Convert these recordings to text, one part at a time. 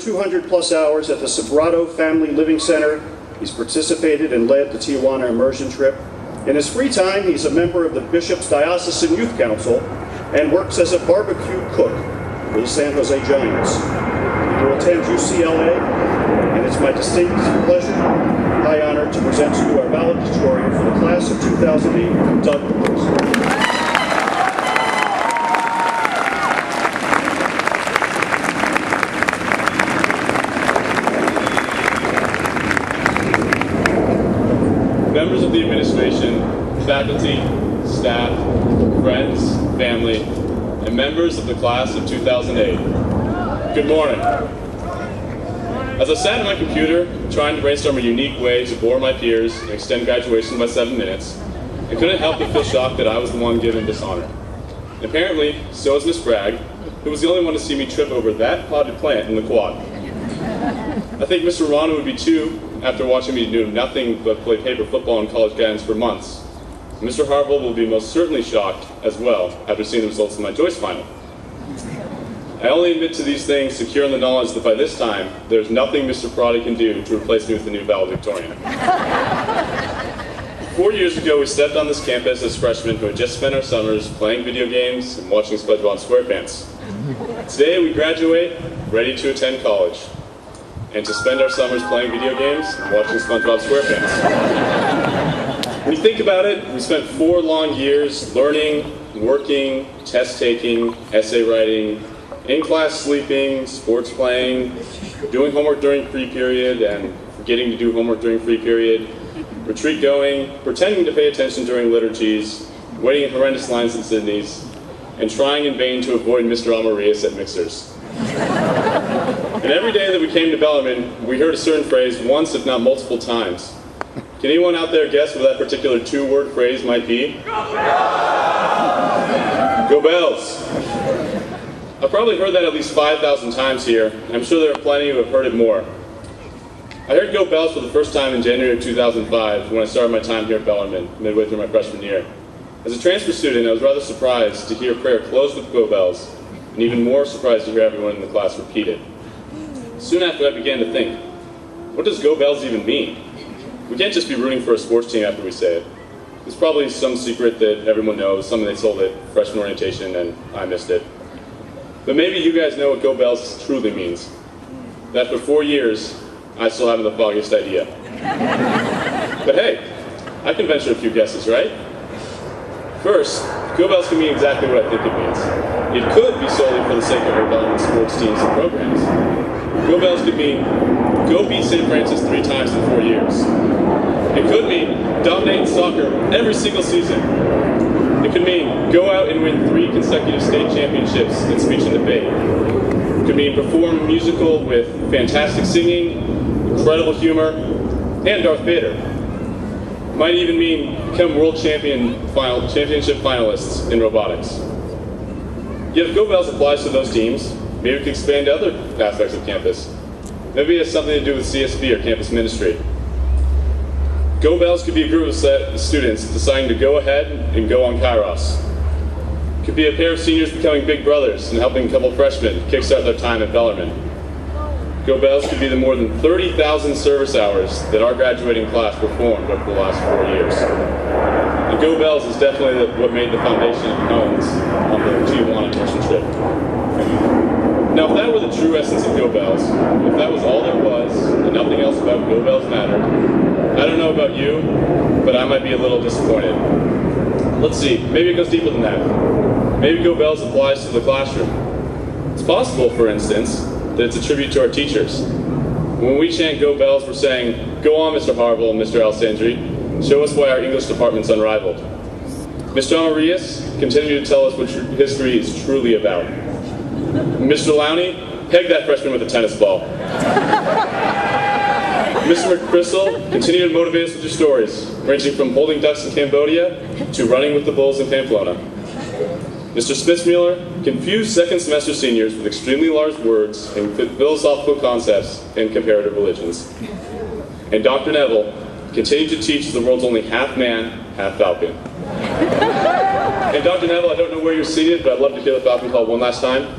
200 plus hours at the Sobrato Family Living Center. He's participated and led the Tijuana immersion trip. In his free time, he's a member of the Bishop's Diocesan Youth Council and works as a barbecue cook for the San Jose Giants. He will attend UCLA, and it's my distinct pleasure, high honor, to present to you our valedictorian for the class of 2008, Doug Wilson. Members of the administration, faculty, staff, friends, family, and members of the class of 2008. Good morning. As I sat at my computer trying to brainstorm a unique way to bore my peers and extend graduation by 7 minutes, I couldn't help but feel shocked that I was the one given this honor. And apparently, so is Miss Bragg, who was the only one to see me trip over that potted plant in the quad. I think Mr. Rana would be too, after watching me do nothing but play paper football in college guidance for months. Mr. Harville will be most certainly shocked as well after seeing the results of my Joyce final. I only admit to these things secure in the knowledge that by this time, there's nothing Mr. Parati can do to replace me with the new valedictorian. 4 years ago, we stepped on this campus as freshmen who had just spent our summers playing video games and watching SpongeBob SquarePants. Today, we graduate, ready to attend college, and to spend our summers playing video games and watching SpongeBob SquarePants. When you think about it, we spent 4 long years learning, working, test-taking, essay writing, in-class sleeping, sports playing, doing homework during free period and forgetting to do homework during free period, retreat going, pretending to pay attention during liturgies, waiting in horrendous lines in Sydney's, and trying in vain to avoid Mr. Amarias at mixers. And every day that we came to Bellarmine, we heard a certain phrase once, if not multiple times. Can anyone out there guess what that particular 2-word phrase might be? Go Bells! I've probably heard that at least 5,000 times here, and I'm sure there are plenty who have heard it more. I heard Go Bells for the first time in January of 2005 when I started my time here at Bellarmine, midway through my freshman year. As a transfer student, I was rather surprised to hear prayer close with Go Bells, and even more surprised to hear everyone in the class repeat it. Soon after, I began to think, what does Go Bells even mean? We can't just be rooting for a sports team after we say it. There's probably some secret that everyone knows, something they sold at freshman orientation and I missed it. But maybe you guys know what Go Bells truly means. That for 4 years, I still haven't the foggiest idea. But hey, I can venture a few guesses, right? First, Go Bells can mean exactly what I think it means. It could be solely for the sake of our Bellarmine sports teams and programs. Go Bells could mean, go beat St. Francis 3 times in 4 years. It could mean, dominate soccer every single season. It could mean, go out and win 3 consecutive state championships in speech and debate. It could mean, perform a musical with fantastic singing, incredible humor, and Darth Vader. It might even mean, become world championship finalists in robotics. Yet if Go Bells applies to those teams, maybe we could expand to other aspects of campus. Maybe it has something to do with CSB or campus ministry. Go Bells could be a group of students deciding to go ahead and go on Kairos. It could be a pair of seniors becoming big brothers and helping a couple freshmen kickstart their time at Bellarmine. Go Bells could be the more than 30,000 service hours that our graduating class performed over the last 4 years. And Go Bells is definitely what made the foundation of Cones on the Tijuana immersion trip. Now, if that were the true essence of Go Bells, if that was all there was, and nothing else about Go Bells mattered, I don't know about you, but I might be a little disappointed. Let's see, maybe it goes deeper than that. Maybe Go Bells applies to the classroom. It's possible, for instance, that it's a tribute to our teachers. When we chant Go Bells, we're saying, go on, Mr. Harville and Mr. Alessandri, show us why our English department's unrivaled. Mr. Amarias, continue to tell us what history is truly about. Mr. Lowney, peg that freshman with a tennis ball. Mr. McChrystal, continue to motivate us with your stories, ranging from holding ducks in Cambodia to running with the bulls in Pamplona. Mr. Smithmuller, confuse second semester seniors with extremely large words and philosophical concepts and comparative religions. And Dr. Neville, continue to teach the world's only half man, half falcon. And Dr. Neville, I don't know where you're seated, but I'd love to hear the falcon call one last time.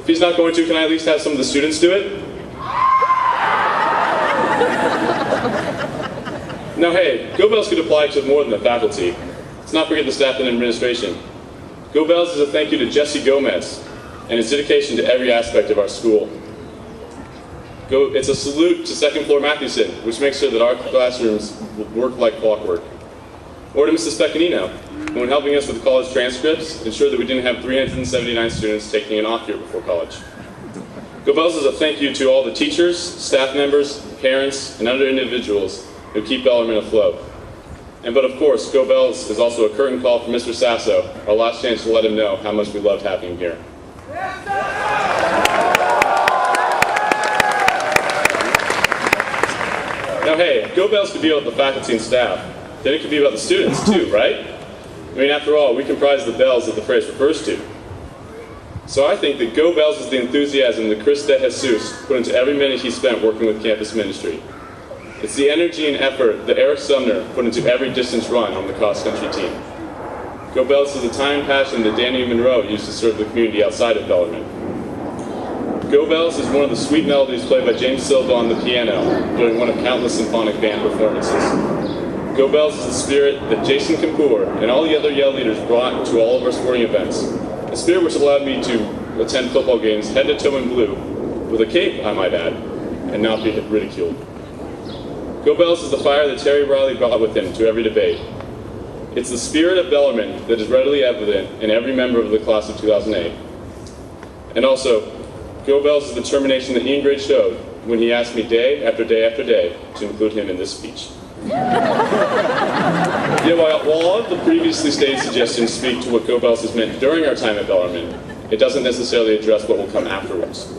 If he's not going to, can I at least have some of the students do it? Now hey, Go Bells could apply to more than the faculty. Let's not forget the staff and administration. Go Bells is a thank you to Jesse Gomez and his dedication to every aspect of our school. It's a salute to second floor Mathewson, which makes sure that our classrooms work like clockwork. Or to Mrs. Pecanino, who in helping us with college transcripts ensured that we didn't have 379 students taking an off year before college. Go Bells is a thank you to all the teachers, staff members, parents, and other individuals who keep Bellarmine afloat. But of course, Go Bells is also a curtain call for Mr. Sasso, our last chance to let him know how much we loved having him here. Now hey, if Go Bells could be about the faculty and staff, then it could be about the students too, right? I mean, after all, we comprise the bells that the phrase refers to. So I think that Go Bells is the enthusiasm that Chris De Jesus put into every minute he spent working with campus ministry. It's the energy and effort that Eric Sumner put into every distance run on the cross-country team. Go Bells is the time and passion that Danny Monroe used to serve the community outside of Bellarmine. Go Bells is one of the sweet melodies played by James Silva on the piano during one of countless symphonic band performances. Go Bells is the spirit that Jason Kapoor and all the other Yale leaders brought to all of our sporting events. A spirit which allowed me to attend football games head to toe in blue, with a cape, I might add, and not be ridiculed. Go Bells is the fire that Terry Riley brought with him to every debate. It's the spirit of Bellarmine that is readily evident in every member of the class of 2008. And also, Go Bells is the determination that Ian Gray showed when he asked me day after day after day to include him in this speech. Yeah, while all of the previously stated suggestions speak to what Go Bells has meant during our time at Bellarmine, it doesn't necessarily address what will come afterwards.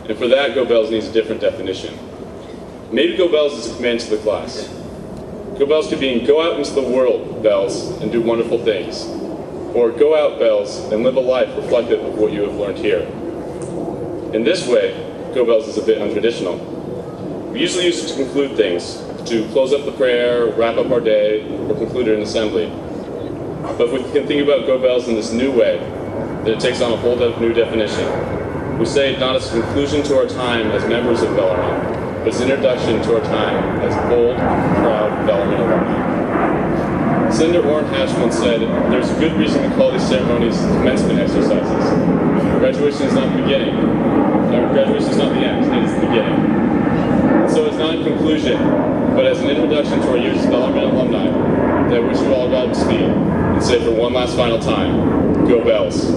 And for that, Go Bells needs a different definition. Maybe Go Bells is a command to the class. Go Bells could mean go out into the world, Bells, and do wonderful things. Or go out, Bells, and live a life reflective of what you have learned here. In this way, Go Bells is a bit untraditional. We usually use it to conclude things, to close up the prayer, wrap up our day, or conclude an assembly. But if we can think about Go Bells in this new way, then it takes on a whole new definition. We say it not as a conclusion to our time as members of Bellarmine, but as an introduction to our time as bold, proud Bellarmine alumni. Senator Orrin Hatch once said, "There's a good reason to call these ceremonies commencement exercises. Graduation is not the beginning. Graduation is not the end, it is the beginning." So it's not a conclusion, but as an introduction to our years as Bellarmine alumni, that I wish you all Godspeed, and say for one last final time, Go Bells.